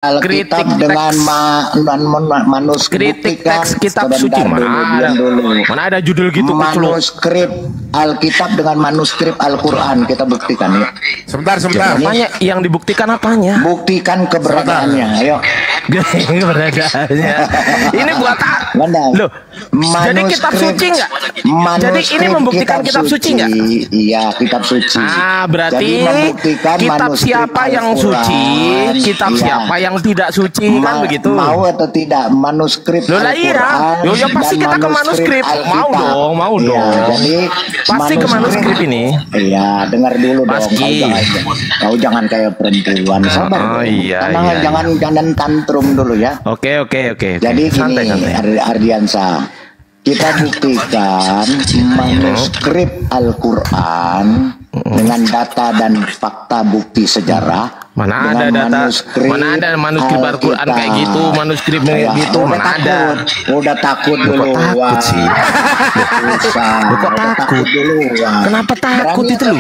Alkitab Kritik dengan teks. manuskrip. Kritik teks kitab suci mana ada judul gitu kucluk. Manuskrip Alkitab dengan manuskrip Al-Quran kita buktikan ya. Sebentar. Apanya yang dibuktikan apanya? Buktikan keberadaannya, ayo. Keberadaannya. Ini buat Benar. loh. Jadi kitab suci nggak? Jadi ini membuktikan kitab suci nggak? Iya, kitab suci. Berarti jadi membuktikan kitab siapa yang suci, kitab siapa yang tidak suci, kan begitu? Mau atau tidak manuskrip Loh iya. Ya pasti kita ke manuskrip. Mau dong. Jadi pasti ke manuskrip ini. Iya, dengar dulu Pasti. dong. Kau jangan kayak perempuan, sabar. Iya. Jangan tantrum dulu ya. Oke. Jadi santai. Ardiansa, kita buktikan manuskrip Al-Quran dengan data dan fakta bukti sejarah. Mana ada data? Mana ada manuskrip Al-Quran kayak gitu, manuskrip kayak gitu, mana ada? Udah takut dulu. Takut sih. Kok takut dulu? Kenapa takut itu lu?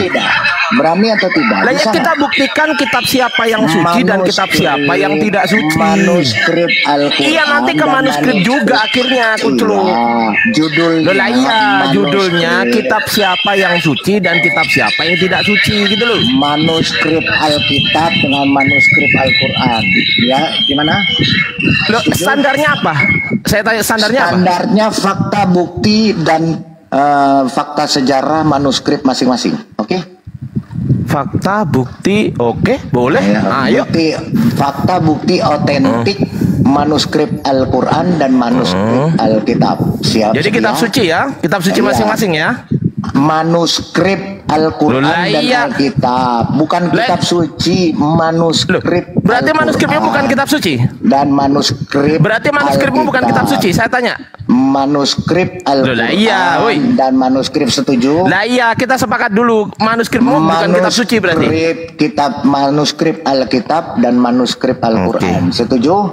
Berani atau tidak? Lah ya kita buktikan kitab siapa yang suci dan kitab siapa yang tidak suci. Manuskrip Al-Quran. Iya, nanti ke manuskrip juga akhirnya kucluk. Judulnya. Lah iya, judulnya kitab siapa yang suci dan kitab siapa yang tidak suci gitu loh. Manuskrip Alkitab dengan manuskrip Al-Quran. Ya, gimana? Loh, standarnya apa? Saya tanya standarnya apa? Standarnya fakta bukti dan fakta sejarah manuskrip masing-masing. Oke? Fakta bukti, oke, boleh. Ayo. Fakta bukti otentik manuskrip Al-Quran dan manuskrip Alkitab. Siap. Jadi kitab suci ya, kitab suci masing-masing ya. Manuskrip Al-Quran dan Alkitab, bukan kitab suci, manuskrip. Berarti manuskripnya bukan kitab suci? Dan manuskrip. Berarti manuskripmu bukan kitab suci, saya tanya. Manuskrip Al-Quran dan manuskrip, setuju? Lah iya, kita sepakat dulu. Manuskripmu bukan kitab suci berarti. Manuskrip Alkitab dan manuskrip Al-Quran, setuju?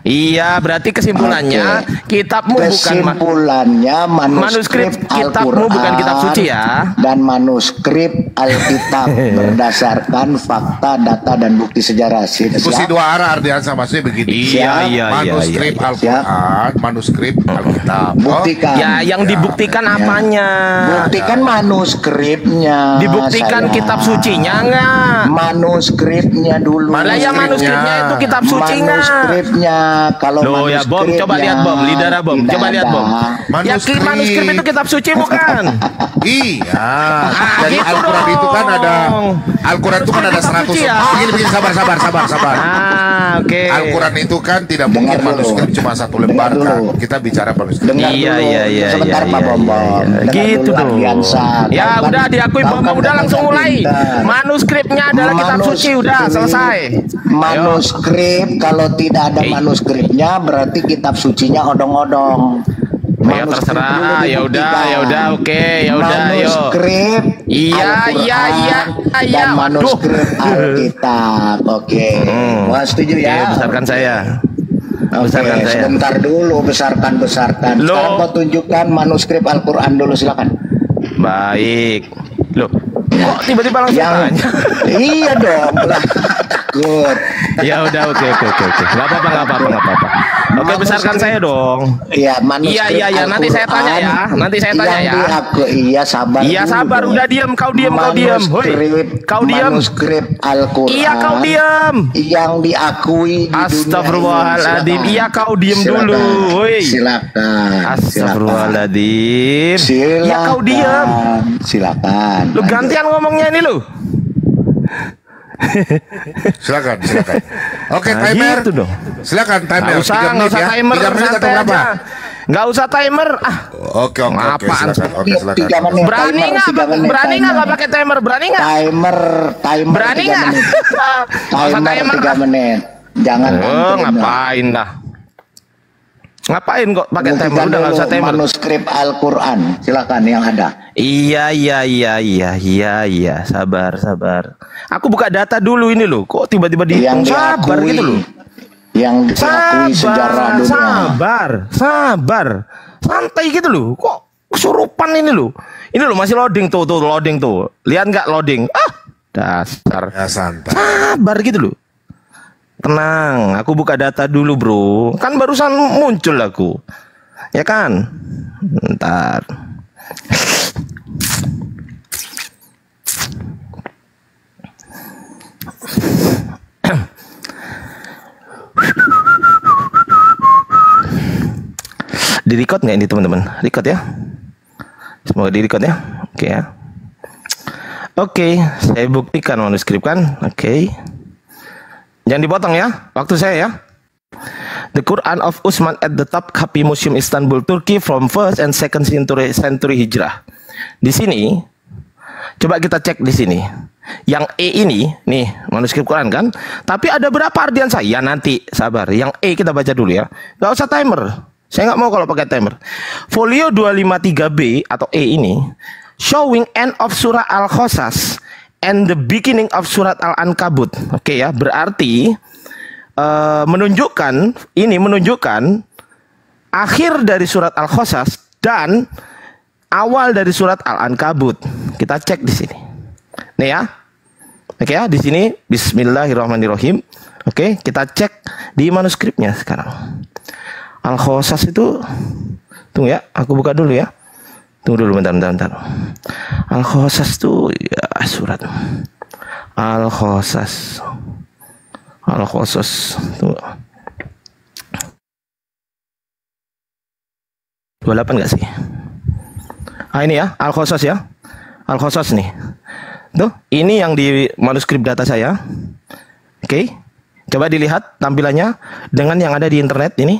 Iya, berarti kesimpulannya kitabmu kesimpulannya manuskrip kitabmu bukan kitab suci ya. Dan manuskrip Alkitab berdasarkan fakta, data dan bukti sejarah. Diskusi dua arah Ardiansa, maksudnya begini. Iya. Manuskrip Al-Quran, manuskrip Alkitab. Buktikan. Ya, yang dibuktikan apanya? Buktikan manuskripnya. Dibuktikan kitab sucinya enggak? Manuskripnya dulu. Malah ya manuskripnya itu kitab suci enggak? Manuskripnya. Kalau loh ya Bom, coba lihat Bom, lidara Bom, coba lihat Bom. Ya manuskrip itu kitab suci bukan? Iya. Jadi gitu Al-Quran itu kan ada, Al-Quran itu kan ada 100. Begini, sabar. Oke. Al-Quran itu kan tidak mungkin manuskrip cuma satu lembar kan. Kita bicara manuskrip. Iya. Sebentar Pak Bom. Gitu dong. Ya udah diakui Bom, udah langsung mulai. Manuskripnya adalah kitab suci, udah selesai. Manuskrip, kalau tidak ada manuskripnya berarti kitab sucinya odong-odong. Ya terserah, ya udah, oke, ya udah, ayo. Manuskrip, iya, dan manuskrip Alkitab, oke. Wah, setuju ya? Besarkan saya. Besarkan saya. Sebentar dulu, besarkan. Sekarang kau tunjukkan manuskrip Al-Quran dulu, silakan. Baik. Loh, kok tiba-tiba langsung tanya? Iya dong, takut. Ya udah, oke. Gak apa-apa. Oke, besarkan saya dong. Iya, manuskrip. Iya, nanti saya tanya ya. Iya, sabar. Iya, sabar. Udah diam, kau diam. Kau diam. Manuskrip Al-Quran. Iya, kau diam. Yang diakui di Astagfirullahaladzim. Iya, kau diam dulu. Silakan. Astagfirullahaladzim. Iya, kau diam. Silakan. Lu gantian ngomongnya ini lu. Silakan. Oke, timer. Gitu dong. Silakan timer. Nggak usah timer. 3 menit atau berapa? Nggak usah timer. Oke. Silakan. Berani nggak pakai timer? Berani nggak? Timer. Berani nggak? Timer 3 menit. Jangan. Ngapain dah? Ngapain kok pakai timer? Udah nggak usah timer. Manuskrip Al-Quran, silakan yang ada. Iya. Sabar. Aku buka data dulu ini loh. Kok tiba-tiba dihitung sabar gitu loh. Yang diakui sejarah dunia. Sabar. Santai gitu loh. Kok kesurupan ini loh. Ini loh masih loading tuh, loading tuh. Lihat nggak loading? Dasar. Ya santai. Sabar gitu loh. Tenang, aku buka data dulu bro. Kan barusan muncul aku. Ya kan? Bentar. Di record nggak ini teman-teman? Record ya? Semoga di record ya. Oke ya. Oke, saya buktikan manuskrip kan. Oke. Jangan dipotong ya, waktu saya ya. The Quran of Utsman at the Top Copy Museum Istanbul, Turkey from 1st and 2nd century Hijrah. Di sini, coba kita cek di sini. Yang E ini, nih manuskrip Quran kan. Tapi ada berapa ardian saya? Ya nanti, sabar. Yang E kita baca dulu ya. Gak usah timer. Saya nggak mau kalau pakai timer. Folio 253B atau E ini, showing end of surah Al-Qasas and the beginning of surat Al-Ankabut. Oke ya, berarti menunjukkan akhir dari surat Al-Qasas dan awal dari surat Al-Ankabut. Kita cek di sini. Nih ya. Oke ya, di sini Bismillahirrahmanirrahim. Oke, kita cek di manuskripnya sekarang. Al-Qasas itu, tunggu ya, aku buka dulu ya. Tunggu dulu bentar. Al-Qasas itu ya surat Al-Qasas. Tunggu. 28 enggak sih? Ini ya, Al-Qasas ya. Al-Qasas nih. Tuh, ini yang di manuskrip data saya. Oke. Coba dilihat tampilannya dengan yang ada di internet ini.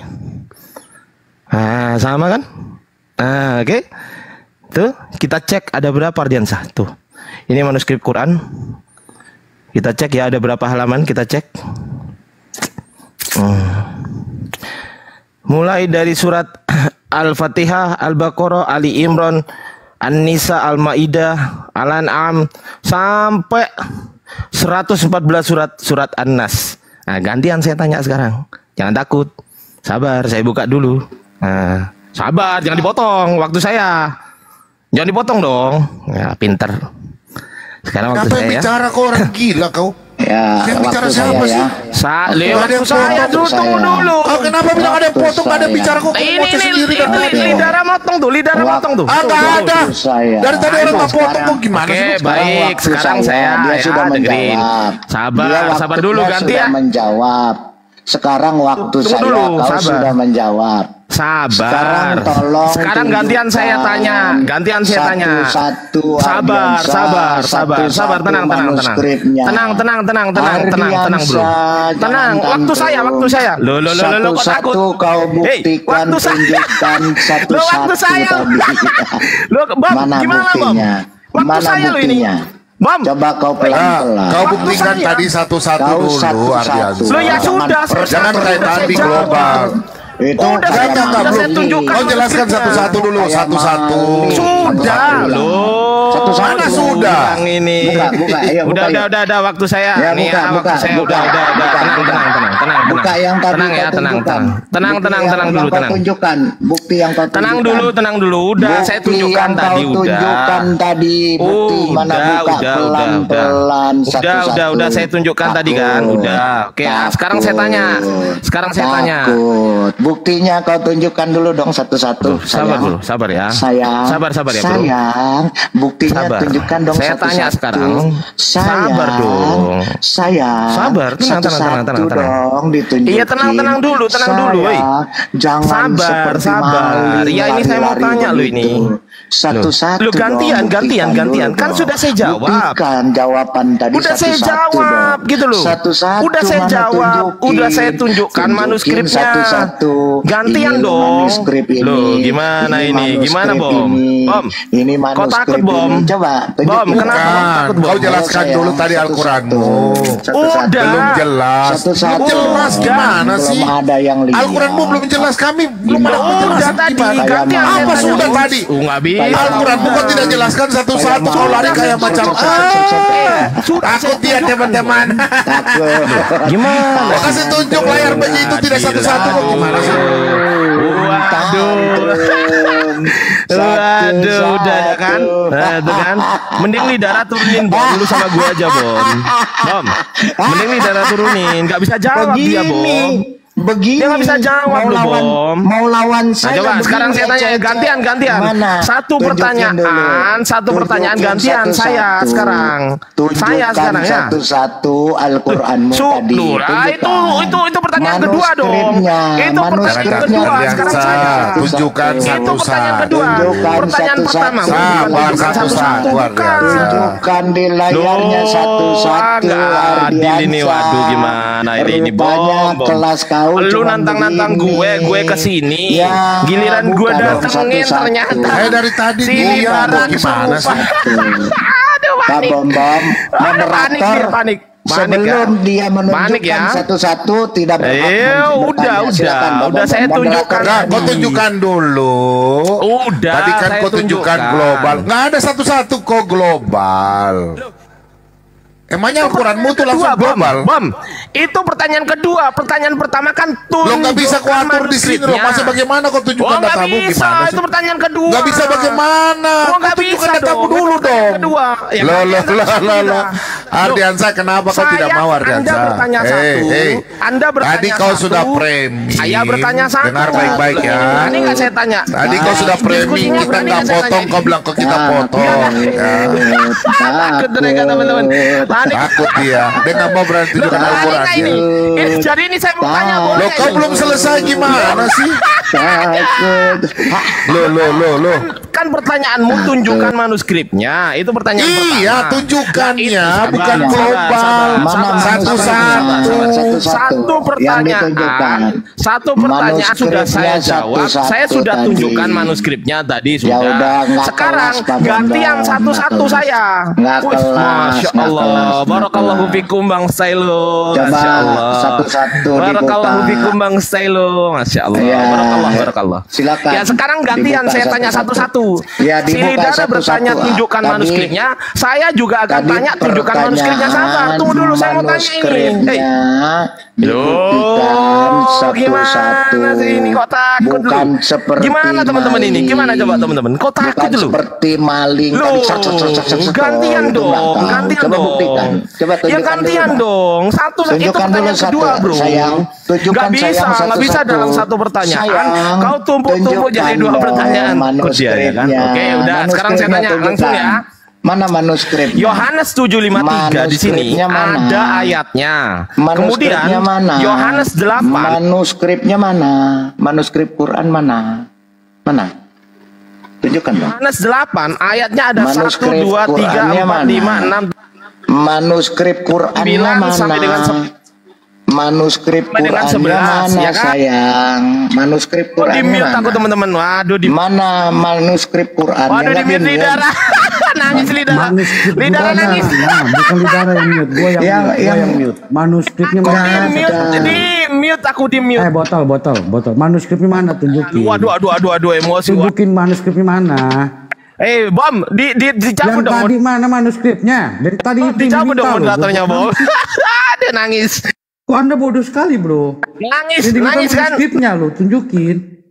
Nah, sama kan? Nah, oke. Tuh, kita cek ada berapa ardian sah. Tuh, ini manuskrip Quran. Kita cek ya ada berapa halaman, kita cek. Mulai dari surat Al-Fatihah, Al-Baqarah, Ali Imran, An-Nisa, Al-Maidah, Al-An'am sampai 114 surat An-Nas. Nah, gantian saya tanya sekarang. Jangan takut. Sabar, saya buka dulu. Nah, sabar, jangan dipotong waktu saya. Jangan dipotong dong. Ya, pinter. Sekarang waktu saya ya. Bicara kau orang gila kau. Ya, yang bicara saya siapa sih? Waktu saya tunggu dulu. Oh, kenapa bilang ada yang potong, ada yang bicara kok? Ini lidara motong tuh, lidara motong tuh. Nggak ada. Dari tadi orang nggak potong kok gimana sih? Oke, baik. Sekarang saya dia sudah menjawab. Sabar dulu ganti ya. Menjawab. Sekarang waktu saya kau sudah menjawab. Sabar. Sekarang gantian saya tanya. Sabar. Tenang bro. Tenang. Waktu saya. Lo kok takut? Kau buktikan, tunjukkan waktu saya. Lo Bam, gimana Bam? Waktu saya lo ini. Bam, coba kau pelan-pelan. Kau buktikan tadi satu-satu dulu, Ardian. Lo ya sudah. Jangan kaitan di global. Itu udah saya tunjukkan. Kau jelaskan satu-satu dulu, satu-satu. Sudah loh. Mana sudah? Ini. Buka, ayo, udah waktu saya. Ya, nih buka, saya buka. Tenang. Buka yang tadi tenang ya, tenang dulu. Tunjukkan bukti yang kau tunjukkan. Tenang dulu. Udah bukti saya tunjukkan yang tadi kau tunjukkan tadi. Bukti mana buka pelan-pelan. Udah saya tunjukkan tadi kan. Udah. Oke, sekarang saya tanya. Buktinya kau tunjukkan dulu dong satu-satu. Sabar ya. Sayang. Sabar ya, bro. Sayang, buktinya tunjukkan dong saya satu-satu. Tanya sekarang. Sayang, sabar dong. Sayang. Sabar, tenang. Dong, ditunjukin. Iya, tenang dulu, woy. Jangan sabar. Iya, ini saya mau tanya lo ini. Satu-satu. Lu gantian. Kan sudah saya jawab. Buktikan jawaban tadi. Udah saya jawab gitu loh. Satu-satu. Udah saya jawab. Udah saya tunjukkan manuskripnya. Satu-satu. Gantian dong. Loh, gimana ini? Gimana, Bom? Bom. Ini manuskrip. Kau takut, Bom? Coba. Bom, kenapa takut, Bom? Kau jelaskan dulu tadi Al-Quranmu. Udah. Belum jelas. Satu-satu. Jelas gimana sih? Belum ada yang lihat. Al-Quranmu belum jelas. Kami belum ada udah tadi. Gantian. Apa sudah tadi? Nggak bisa. Al-Quranmu kok tidak jelaskan satu-satu. Kau lari kayak macam takut dia teman-teman. Gimana? Kau kasih tunjuk layar begitu tidak satu-satu. Kok gimana sih? Waduh. Waduh, udah ya kan? Nah, itu kan. Mending Lidara turunin Bom dulu sama gue aja, Bom. Bom. Mending Lidara turunin, nggak bisa jawab dia, Bom. Begini, dia nggak bisa jawab loh, Bom. Mau lawan saya. Nah, coba begini, sekarang saya tanya gantian. Satu pertanyaan gantian saya sekarang. Saya sekarang ya. Satu-satu Al-Qur'anmu tadi. Itu pertanyaan kedua dong. Itu pertanyaan kedua. Sekarang saya tunjukkan itu pertanyaan kedua. Pertanyaan pertama. Tunjukkan di layarnya satu-satu. Adil ini, waduh gimana ini Bom. Kelas lu nantang-nantang gue kesini, ya, giliran gue datengin ternyata dari tadi sini barang gimana sih? Aduh, panik. Bom, moderator panik. Sebelum dia menunjukkan satu-satu tidak udah saya tunjukkan. Kau tunjukkan dulu. Udah. Tadi kan kau tunjukkan global. Nggak ada satu-satu kok global. Emangnya Al-Quranmu tuh langsung global? Bom, itu pertanyaan kedua. Pertanyaan pertama kan tunjukkan. Lo nggak bisa kau atur di sini loh. Masa bagaimana kau tunjukkan datamu gimana sih? Itu pertanyaan kedua. Nggak bisa bagaimana? Nggak bisa datamu dulu dong. Kedua. Lo. Ardiansa, kenapa kau tidak mau Ardiansa? Anda bertanya satu. Anda bertanya tadi kau sudah framing. Saya bertanya satu. Dengar baik-baik ya. Ini nggak saya tanya. Tadi kau sudah framing. Kita nggak potong. Kau bilang kok kita potong. Takut mereka teman-teman. Takut dia nggak mau berarti tunjukkan Al-Quran ini. Jadi ini saya mau tanya, lo kau belum selesai gimana sih? Lo kan pertanyaanmu tunjukkan manuskripnya, itu pertanyaan pertama. Iya, tunjukkannya bukan global. Satu pertanyaan sudah saya jawab. Saya sudah tunjukkan manuskripnya tadi sudah. Sekarang gantian satu-satu saya. Masya Allah. Barakallahu fikum Bang Sailo. Masya Allah. Satu-satu Barakallahu fikum Bang Sailo. Masya Allah. Barakallah. Silakan. Ya sekarang gantian saya tanya satu-satu. Ya, si Lidara bertanya tunjukkan manuskripnya. Saya juga akan tanya tunjukkan manuskripnya. Sabar, tunggu dulu saya mau tanya ini. Gimana sih ini kok takut bukan dulu? Seperti gimana teman-teman ini? Gimana coba teman-teman? Kok takut dulu? Seperti maling. Gantian dong. Gantian dong. Coba tunjukkan. Ya gantian dong. Satu itu pertanyaan kedua, Bro. Gak bisa dalam satu pertanyaan. Kau tumpuk-tumpuk jadi dua pertanyaan. Manuskripnya. Oke, udah. Sekarang saya tanya langsung ya. Mana manuskripnya? Yohanes 7:53 di sini ada ayatnya. Kemudian Yohanes 8. Manuskripnya mana? Manuskrip Quran mana? Mana? Tunjukkan dong. Yohanes 8 ayatnya ada 1 2 3 4 5 6. Manuskrip Qurannya mana? Sampai dengan manuskrip Qurannya 11, mana ya kan? Sayang? Manuskrip Qurannya mana? Aku teman-teman. Waduh, mana manuskrip Qurannya? Waduh, di mute Lidara. Nangis Lidara. Lidara nangis. Bukan Lidara yang mute, gue yang mute. Manuskripnya mana? Aku di mute. Botol. Manuskripnya mana? Tunjukin. Waduh, emosi. Tunjukin manuskripnya mana? Bom, dicabut dong. Tadi mana manuskripnya? Dari tadi itu dicabut dong moderatornya, Bom. Dia nangis. Kok Anda bodoh sekali, Bro? Nangis kan? Manuskripnya lo tunjukin.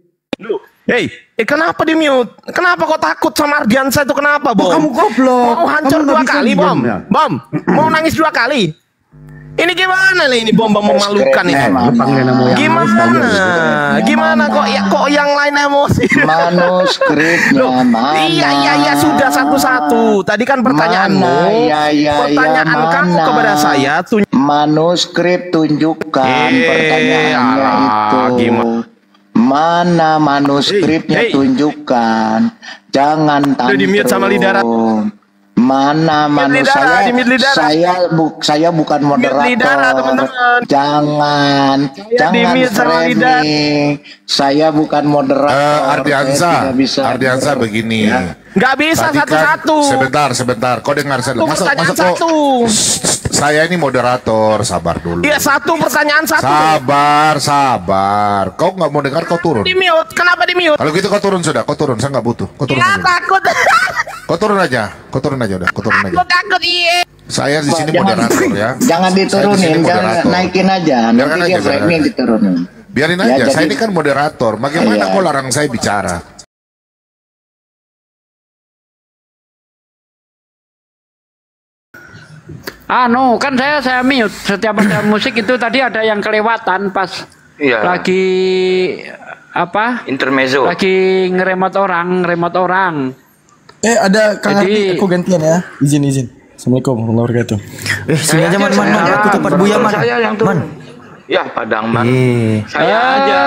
Kenapa di mute? Kenapa kok takut sama Ardiansa itu kenapa, Bom? Kamu goblok. Mau hancur 2 kali, Bom. Bom, mau nangis 2 kali. Ini gimana nih ini Bom memalukan ini? Gimana kok yang lain emosi? Manuskripnya mana? Iya sudah satu-satu. Tadi kan pertanyaanmu. Pertanyaan kamu kepada saya manuskrip tunjukkan pertanyaannya itu. Mana manuskripnya tunjukkan. Jangan tantrum. Mana saya bukan moderator. Jangan framing. Saya bukan moderator. Ardiansa begini. Nggak bisa satu-satu. Sebentar. Kau dengar saya. Masa kok saya ini moderator, sabar dulu. Iya, satu pertanyaan satu. Sabar. Kau nggak mau dengar, kau turun. Di mute. Kenapa di mute? Kalau gitu kau turun sudah. Kau turun, saya nggak butuh. Kau turun. Ya, takut. Kau turun aja udah. Kau turun aja. Takut iya. Saya di sini moderator ya. Jangan diturunin, jangan naikin aja. Nanti dia framing diturunin. Biarin aja. Saya ini kan moderator. Bagaimana kau larang saya bicara? Kan saya mute setiap ada musik itu tadi ada yang kelewatan pas lagi apa? Intermezzo. Lagi ngeremot orang. Ada Kang Ardi, aku gantian ya. Izin. Assalamualaikum warahmatullahi wabarakatuh. Sini aja man. Aku tempat Buya man. Saya yang turun. Ya Padang man. Saya aja.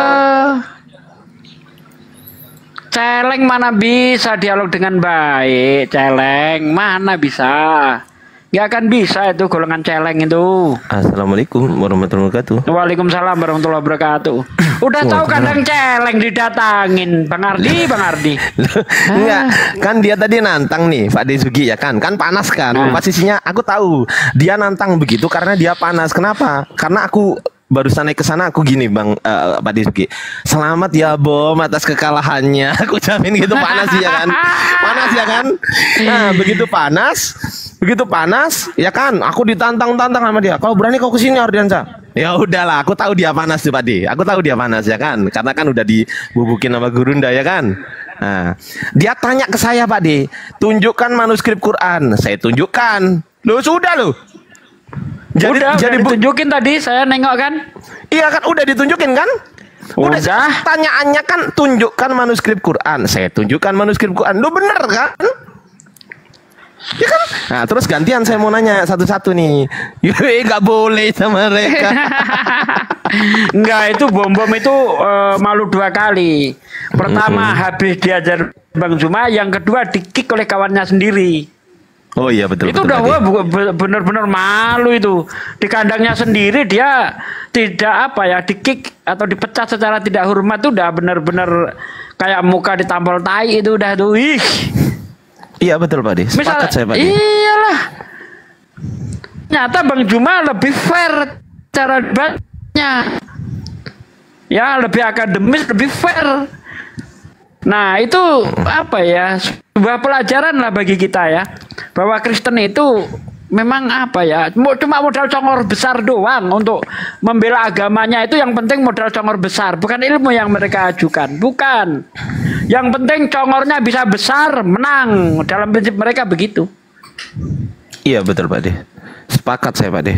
Celeng mana bisa dialog dengan baik, celeng mana bisa. Gak akan bisa itu golongan celeng itu. Assalamualaikum warahmatullahi wabarakatuh. Waalaikumsalam warahmatullahi wabarakatuh. Udah tahu kadang celeng didatangin Bang Ardi. Enggak, kan dia tadi nantang nih Pak Desugi ya kan panas kan. Posisinya aku tahu dia nantang begitu karena dia panas. Kenapa? Karena aku barusan naik ke sana aku gini Bang Pak Desugi. Selamat ya Bom atas kekalahannya. Aku jamin gitu panas ya kan. Nah, begitu panas ya kan aku ditantang sama dia. Kalau berani kau kesini Ardiansa. Ya udahlah, aku tahu dia panas tuh Pak De. Aku tahu dia panas ya kan. Karena kan udah dibubukin sama Gurunda ya kan. Nah, dia tanya ke saya Pak De, tunjukkan manuskrip Quran. Saya tunjukkan. Loh sudah loh. Jadi ditunjukin tadi saya nengok kan? Iya kan udah ditunjukin kan? Udah. Pertanyaannya kan tunjukkan manuskrip Quran. Saya tunjukkan manuskrip Quran. Lu bener kan? Ya kan? Nah, terus gantian saya mau nanya satu-satu nih. Nggak boleh sama mereka. Enggak, itu Bom itu malu 2 kali. Pertama habis diajar Bang Zuma, yang kedua di-kick oleh kawannya sendiri. Oh iya betul. Itu udah benar-benar malu itu. Di kandangnya sendiri dia tidak di-kick atau dipecat secara tidak hormat itu udah benar-benar kayak muka ditampol tai itu udah tuh. Iya betul Pak De. Sepakat saya Pak De. Iyalah. Nyata Bang Zuma lebih fair cara debatnya. Ya, lebih akademis, lebih fair. Nah, itu apa ya? Sebuah pelajaran lah bagi kita ya. Bahwa Kristen itu memang apa ya? Cuma modal congor besar doang untuk membela agamanya. Itu yang penting modal congor besar, bukan ilmu yang mereka ajukan, bukan. Yang penting congornya bisa besar, menang. Dalam prinsip mereka begitu. Iya betul Pak De. Sepakat saya Pak De.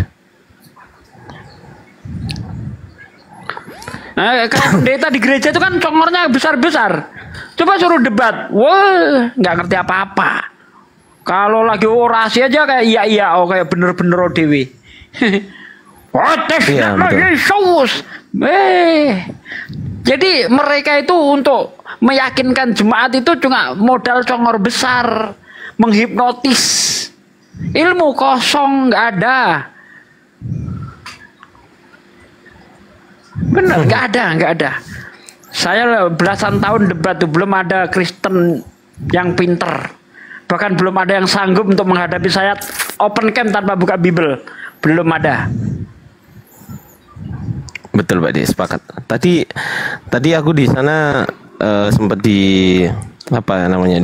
Nah, kalau pendeta di gereja itu kan congornya besar-besar. Coba suruh debat, wah nggak ngerti apa-apa. Kalau lagi orasi aja kayak iya, kayak bener-bener ODW. Yesus. Jadi mereka itu untuk meyakinkan jemaat itu cuma modal congor besar, menghipnotis. Ilmu kosong nggak ada. Benar, nggak ada. Saya belasan tahun debat tuh belum ada Kristen yang pinter. Bahkan belum ada yang sanggup untuk menghadapi saya open camp tanpa buka Bible. Belum ada. Betul Pak De, sepakat. Tadi aku di sana sempat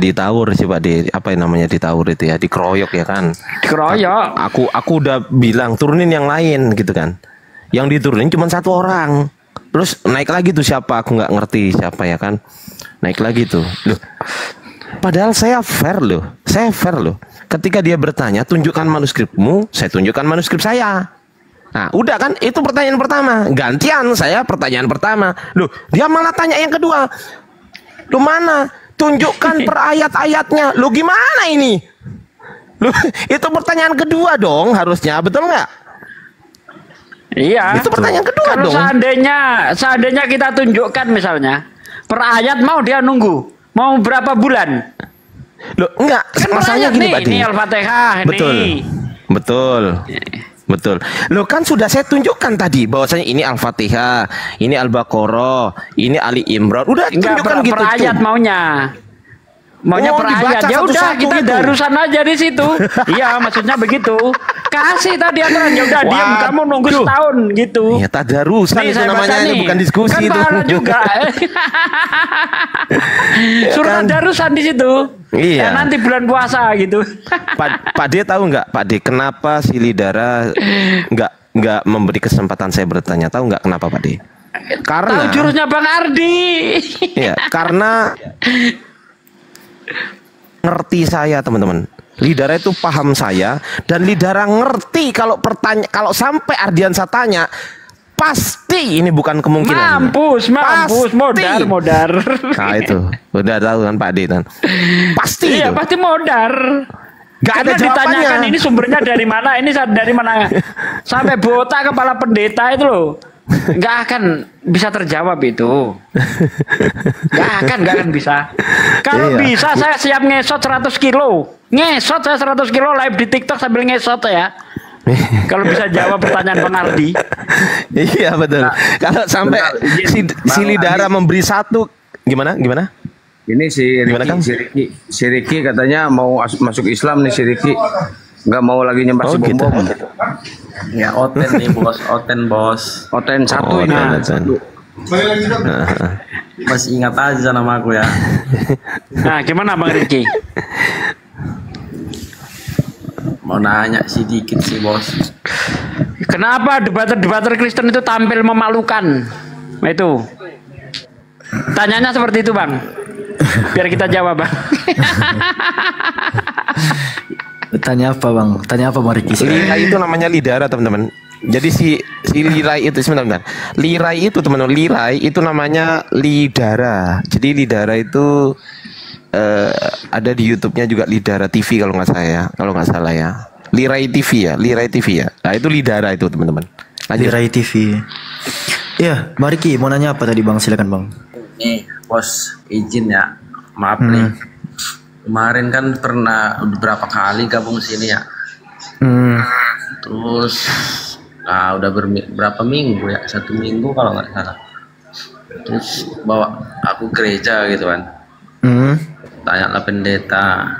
ditawur sih Pak De. Apa yang namanya ditawur itu ya, dikeroyok ya kan. Dikeroyok. Aku udah bilang turunin yang lain gitu kan. Yang diturunin cuma 1 orang. Terus naik lagi tuh siapa? Aku nggak ngerti siapa ya kan. Naik lagi tuh. Loh. Padahal saya fair loh. Ketika dia bertanya, tunjukkan manuskripmu, saya tunjukkan manuskrip saya. Nah, udah kan? Itu pertanyaan pertama. Gantian saya pertanyaan pertama. Loh, dia malah tanya yang kedua. Loh mana? Tunjukkan per ayat-ayatnya. Loh gimana ini? Loh, itu pertanyaan kedua dong harusnya, betul nggak? Iya. Itu pertanyaan kedua kalau dong. Seandainya kita tunjukkan misalnya per ayat, mau dia nunggu. Mau berapa bulan? Loh, enggak. Kan masalahnya gini, Pak De. Ini Al-Fatihah Betul. Loh kan sudah saya tunjukkan tadi bahwasanya ini Al-Fatihah, ini Al-Baqarah, ini Ali Imran. Udah tunjukkan gitu. Per ayat maunya per ayat. Ya udah kita darusan aja di situ. Iya, maksudnya begitu. Kasih tadi aturan, ya udah diam, kamu nunggu setahun gitu. Ya tadarusan itu namanya, bukan diskusi kan itu. Kan juga. Suruh darusan di situ. Iya. Ya, nanti bulan puasa gitu. Pak De tahu nggak, Pak De, kenapa si Lidara nggak memberi kesempatan saya bertanya? Tahu nggak kenapa, Pak De? Karena tahu jurusnya Bang Ardi. Iya, karena ngerti saya, teman-teman. Lidara itu paham saya, dan Lidara ngerti kalau sampai Ardiansa tanya, pasti ini bukan kemungkinan. Mampus, modar. Nah itu, udah tahu kan Pak D kan. Pasti iya, itu. pasti modar. Gak ada jawabannya. Ditanyakan ini sumbernya dari mana, ini dari mana. Sampai botak kepala pendeta itu loh. Nggak akan bisa terjawab itu. Nggak akan bisa. Kalau bisa saya siap ngesot 100 kilo. Ngesot saya 100 kilo live di TikTok sambil ngesot ya. Kalau bisa jawab pertanyaan Bang Ardi. Iya betul. Kalau sampai si Lidara memberi satu, gimana? Ini si Ricky katanya mau masuk Islam nih, si Ricky nggak mau lagi nyembah si bom-bom. Gitu. Ya Oten nih bos, Oten satu ini. Masih ingat aja nama aku ya. Nah gimana Bang Ricky? Mau nanya sedikit sih bos. Kenapa debater Kristen itu tampil memalukan? Nah, itu. Tanyanya seperti itu Bang. Biar kita jawab Bang. Tanya apa Bang? Tanya apa Bang Ricky? Lirai itu namanya Lidara teman-teman. Jadi si Lirai itu sebentar. Lirai itu teman-teman, Lirai itu namanya Lidara. Jadi Lidara itu ada di YouTube-nya juga Lidara TV kalau nggak salah ya. Lirai TV ya. Nah itu Lidara itu teman-teman. Lirai TV. Iya, Bang Ricky mau nanya apa tadi Bang? Silakan Bang. Nih bos, izin ya, maaf nih. Kemarin kan pernah beberapa kali gabung sini ya. Terus udah berapa minggu ya, 1 minggu kalau nggak salah. Terus bawa aku gereja gitu kan. Tanyalah pendeta,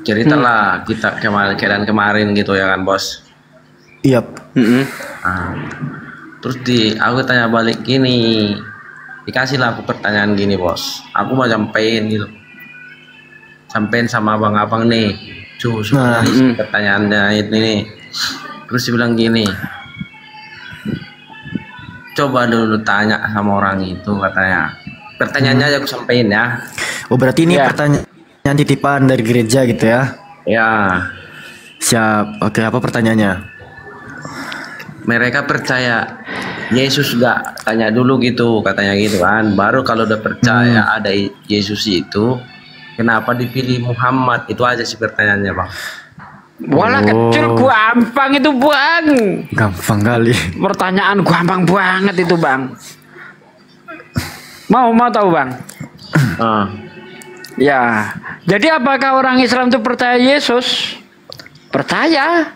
ceritalah kita keadaan kemarin gitu ya kan bos. Iya. Terus aku tanya balik gini, dikasihlah aku pertanyaan gini bos. Aku mau sampein gitu, sampein sama abang-abang nih, pertanyaannya ini nih. Terus dia bilang gini, coba dulu tanya sama orang itu katanya. Pertanyaannya aja aku sampein ya. Oh berarti ini pertanyaan titipan dari gereja gitu ya? Ya. Siap. Oke, apa pertanyaannya? Mereka percaya Yesus gak? Tanya dulu gitu, katanya gitu kan. Baru kalau udah percaya ada Yesus itu, kenapa dipilih Muhammad? Itu aja sih pertanyaannya Bang. Walah kecil, gampang itu Bang. Gampang kali. Pertanyaan gampang banget itu Bang. Mau tahu Bang? Ya, jadi apakah orang Islam itu percaya Yesus? Percaya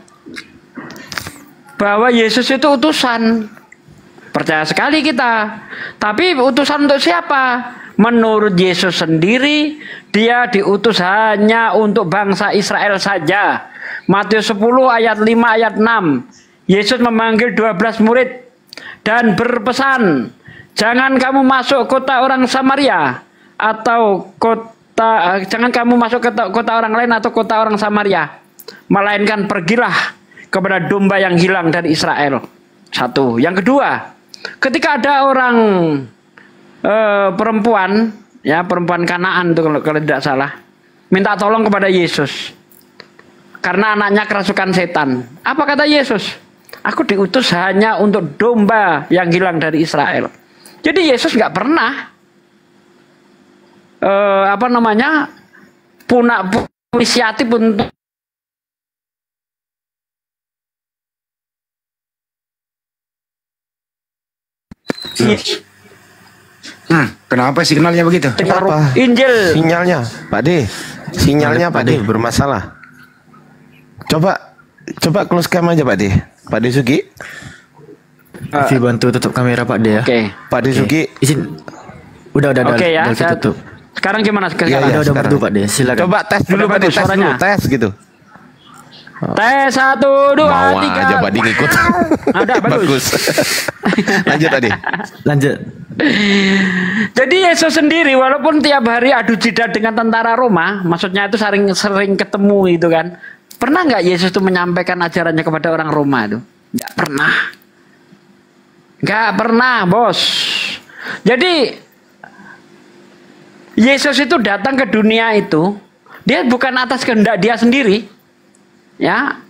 bahwa Yesus itu utusan. Percaya sekali kita. Tapi utusan untuk siapa? Menurut Yesus sendiri, dia diutus hanya untuk bangsa Israel saja. Matius 10 ayat 5 ayat 6. Yesus memanggil 12 murid dan berpesan, jangan kamu masuk kota orang Samaria atau jangan kamu masuk ke kota orang lain atau kota orang Samaria, melainkan pergilah kepada domba yang hilang dari Israel. Satu. Yang kedua, ketika ada orang perempuan Kanaan itu kalau tidak salah, minta tolong kepada Yesus karena anaknya kerasukan setan. Apa kata Yesus? Aku diutus hanya untuk domba yang hilang dari Israel. Jadi Yesus nggak pernah punya inisiatif untuk Kenapa signalnya begitu? Kenapa? Injil. Sinyalnya, Pak D. Sinyalnya Pak D bermasalah. Coba close cam aja Pak D. Pak D Sugi. Vivi bantu tutup kamera Pak D ya. Oke. Pak D Sugi. Izin. Udah Oke ya, saya tutup. Sekarang gimana sekarang? Ya, Udah berdua Pak D. Silakan. Coba tes dulu Pak D, tes gitu. Tes 1, 2, 3. Mau aja Pak D ngikut. Ada bagus. Lanjut tadi. Lanjut. Jadi Yesus sendiri walaupun tiap hari adu jidat dengan tentara Roma, maksudnya itu sering ketemu itu kan. Pernah nggak Yesus itu menyampaikan ajarannya kepada orang Roma itu? Nggak pernah. Nggak pernah, bos. Jadi Yesus itu datang ke dunia itu Dia bukan atas kehendak dia sendiri. Ya,